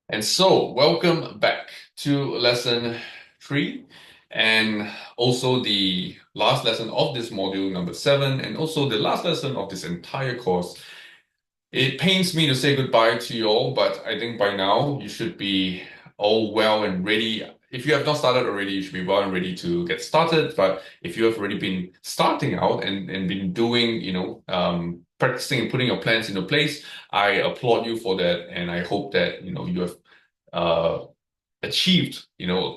And so, welcome back to lesson three, and also the last lesson of this module, number seven, and also the last lesson of this entire course. It pains me to say goodbye to you all, but I think by now you should be all well and ready. If you have not started already, you should be well and ready to get started. But if you have already been starting out and been doing, practicing and putting your plans into place, I applaud you for that. And I hope that, you have uh, achieved,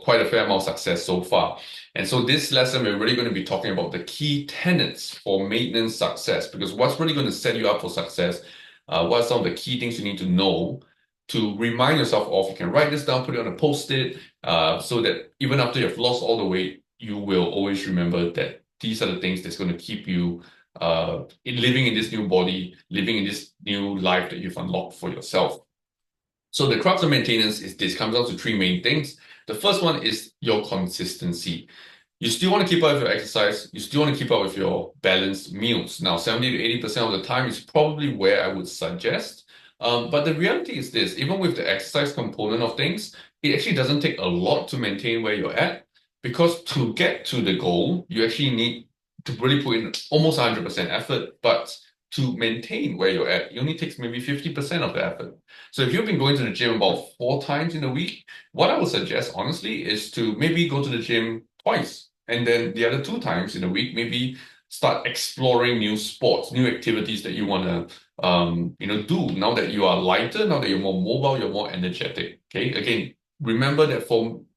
quite a fair amount of success so far. And so this lesson, we're really going to be talking about the key tenets for maintenance success, because what's really going to set you up for success, what are some of the key things you need to know to remind yourself of. You can write this down, put it on a post-it, so that even after you've lost all the weight, you will always remember that these are the things that's going to keep you living in this new body, living in this new life that you've unlocked for yourself. So the crux of maintenance is this, comes down to three main things. The first one is your consistency. You still want to keep up with your exercise. You still want to keep up with your balanced meals. Now, 70 to 80% of the time is probably where I would suggest. But the reality is this, even with the exercise component of things, it actually doesn't take a lot to maintain where you're at, because to get to the goal, you actually need to really put in almost 100% effort. But to maintain where you're at, it only takes maybe 50% of the effort. So if you've been going to the gym about 4 times in a week, what I would suggest, honestly, is to maybe go to the gym twice. And then the other 2 times in a week, maybe start exploring new sports, new activities that you want to, do now that you are lighter, now that you're more mobile, you're more energetic. Okay. Again, remember that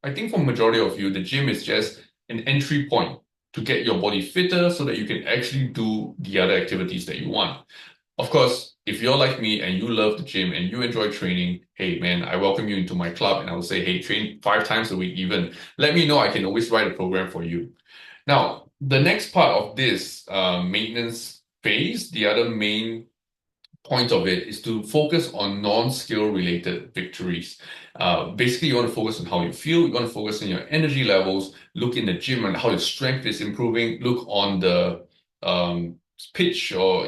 I think for majority of you, the gym is just an entry point to get your body fitter so that you can actually do the other activities that you want. Of course, if you're like me and you love the gym and you enjoy training, hey man, I welcome you into my club, and I will say, hey, train 5 times a week even. Let me know. I can always write a program for you. Now, the next part of this maintenance phase, the other main point of it is to focus on non-skill related victories. Basically, you want to focus on how you feel. You want to focus on your energy levels. Look in the gym and how your strength is improving. Look on the pitch, or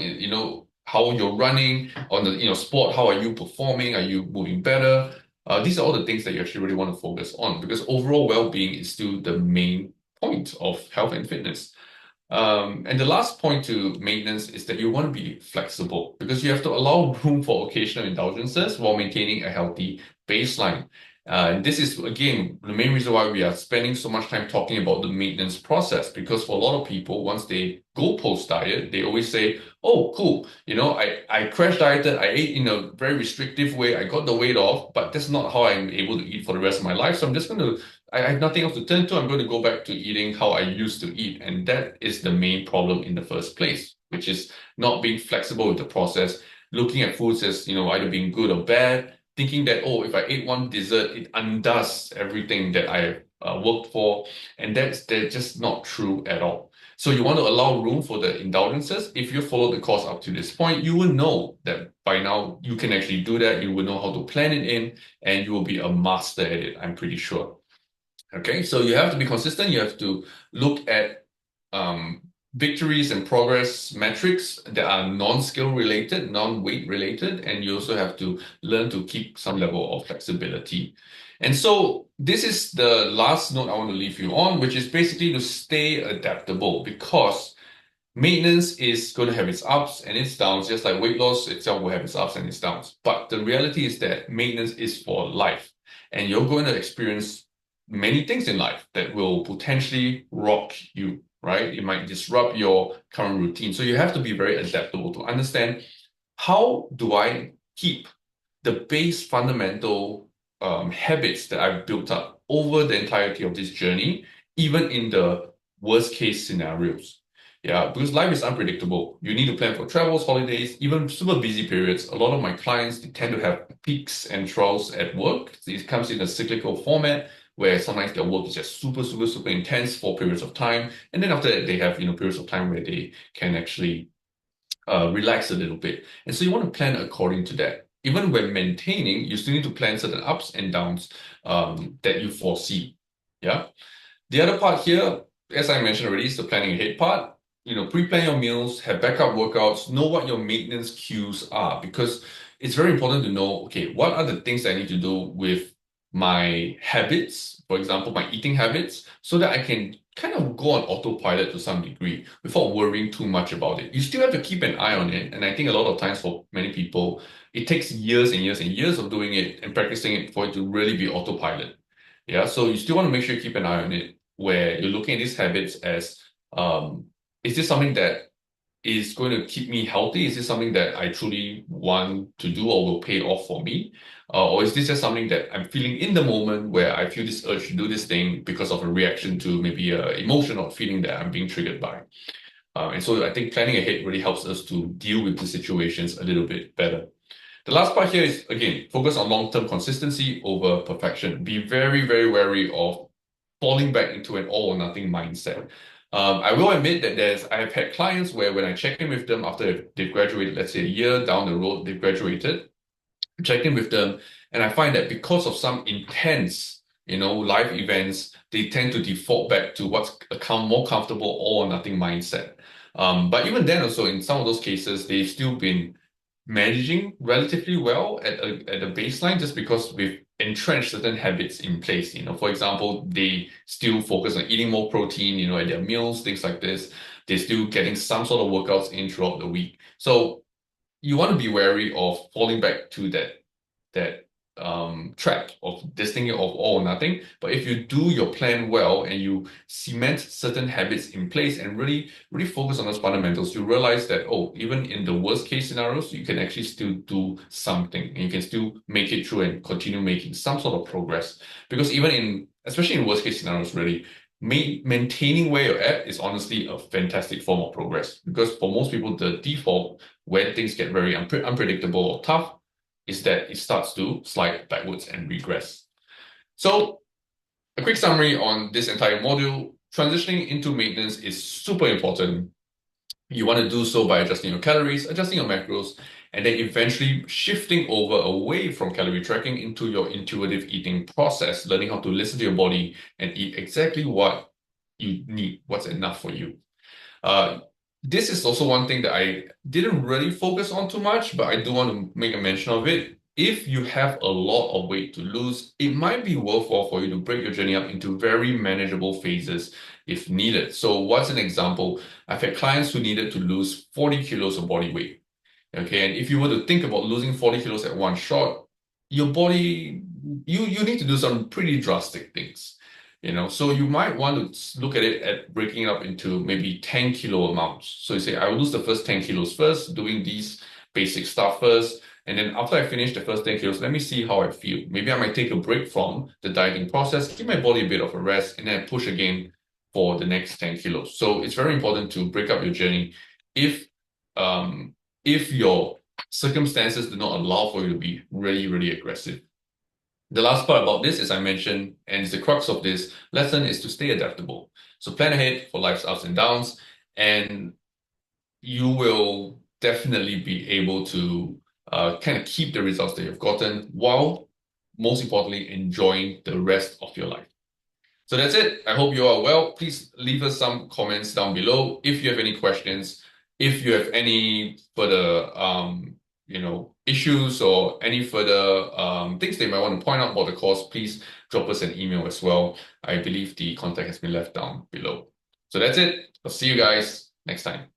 how you're running on the sport. How are you performing? Are you moving better? These are all the things that you actually really want to focus on, because overall well-being is still the main point of health and fitness. And the last point to maintenance is that you want to be flexible, because you have to allow room for occasional indulgences while maintaining a healthy baseline. And this is, again, the main reason why we are spending so much time talking about the maintenance process, because for a lot of people, once they go post-diet, they always say, oh, cool, I crash dieted, I ate in a very restrictive way, I got the weight off, but that's not how I'm able to eat for the rest of my life. So I'm just going to I have nothing else to turn to. I'm going to go back to eating how I used to eat. And that is the main problem in the first place, which is not being flexible with the process, looking at foods as, either being good or bad, thinking that, oh, if I ate one dessert, it undoes everything that I worked for. And that's just not true at all. So you want to allow room for the indulgences. If you follow the course up to this point, you will know that by now you can actually do that. You will know how to plan it in, and you will be a master at it, I'm pretty sure. Okay, so you have to be consistent. You have to look at um, victories and progress metrics that are non-skill related, non-weight related, and you also have to learn to keep some level of flexibility. And so this is the last note I want to leave you on, which is basically to stay adaptable, because maintenance is going to have its ups and its downs, just like weight loss itself will have its ups and its downs. But the reality is that maintenance is for life, and you're going to experience many things in life that will potentially rock you, right? It might disrupt your current routine. So you have to be very adaptable to understand, how do I keep the base fundamental habits that I've built up over the entirety of this journey, even in the worst case scenarios. Yeah, because life is unpredictable. You need to plan for travels, holidays, even super busy periods. A lot of my clients, they tend to have peaks and troughs at work. It comes in a cyclical format where sometimes their work is just super, super, super intense for periods of time. And then after that, they have, periods of time where they can actually relax a little bit. And so you want to plan according to that. Even when maintaining, you still need to plan certain ups and downs that you foresee. Yeah. The other part here, as I mentioned already, is the planning ahead part. Pre-plan your meals, have backup workouts, know what your maintenance cues are, because it's very important to know, okay, what are the things I need to do with my habits, for example, my eating habits, so that I can kind of go on autopilot to some degree without worrying too much about it. You still have to keep an eye on it. And I think a lot of times for many people, it takes years and years and years of doing it and practicing it for it to really be autopilot. Yeah. So you still want to make sure you keep an eye on it where you're looking at these habits as, is this something that is going to keep me healthy? Is this something that I truly want to do or will pay off for me? Or is this just something that I'm feeling in the moment where I feel this urge to do this thing because of a reaction to maybe a emotion or feeling that I'm being triggered by? And so I think planning ahead really helps us to deal with the situations a little bit better. The last part here is, again, focus on long-term consistency over perfection. Be very, very wary of falling back into an all or nothing mindset. I will admit that I have had clients where when I check in with them after they've graduated, let's say a year down the road, they've graduated, check in with them, and I find that because of some intense, life events, they tend to default back to what's a more comfortable all or nothing mindset. But even then, also in some of those cases, they've still been managing relatively well at a baseline just because we've entrenched certain habits in place. For example, they still focus on eating more protein, at their meals, things like this. They're still getting some sort of workouts in throughout the week. So you want to be wary of falling back to that trap of this thing of all or nothing. But if you do your plan well and you cement certain habits in place and really, really focus on those fundamentals, you realize that, oh, even in the worst case scenarios, you can actually still do something and you can still make it through and continue making some sort of progress. Because especially in worst case scenarios, really, maintaining where you're at is honestly a fantastic form of progress. Because for most people, the default when things get very unpredictable or tough is that it starts to slide backwards and regress. So, a quick summary on this entire module. Transitioning into maintenance is super important. You want to do so by adjusting your calories, adjusting your macros, and then eventually shifting over away from calorie tracking into your intuitive eating process, learning how to listen to your body and eat exactly what you need, what's enough for you. Uh, this is also one thing that I didn't really focus on too much, but I do want to make a mention of it. If you have a lot of weight to lose, it might be worthwhile for you to break your journey up into very manageable phases if needed. So, what's an example? I've had clients who needed to lose 40 kilos of body weight. Okay, and if you were to think about losing 40 kilos at one shot, your body, you need to do some pretty drastic things. So you might want to look at it at breaking it up into maybe 10 kilo amounts. So you say, I will lose the first 10 kilos first, doing these basic stuff first. And then after I finish the first 10 kilos, let me see how I feel. Maybe I might take a break from the dieting process, give my body a bit of a rest, and then push again for the next 10 kilos. So it's very important to break up your journey if um if your circumstances do not allow for you to be really, really aggressive. The last part about this, as I mentioned, and it's the crux of this lesson, is to stay adaptable. So plan ahead for life's ups and downs, and you will definitely be able to kind of keep the results that you've gotten while, most importantly, enjoying the rest of your life. So that's it. I hope you are well. Please leave us some comments down below if you have any questions, if you have any further issues or any further things that you might want to point out about the course, please drop us an email as well. I believe the contact has been left down below. So that's it. I'll see you guys next time.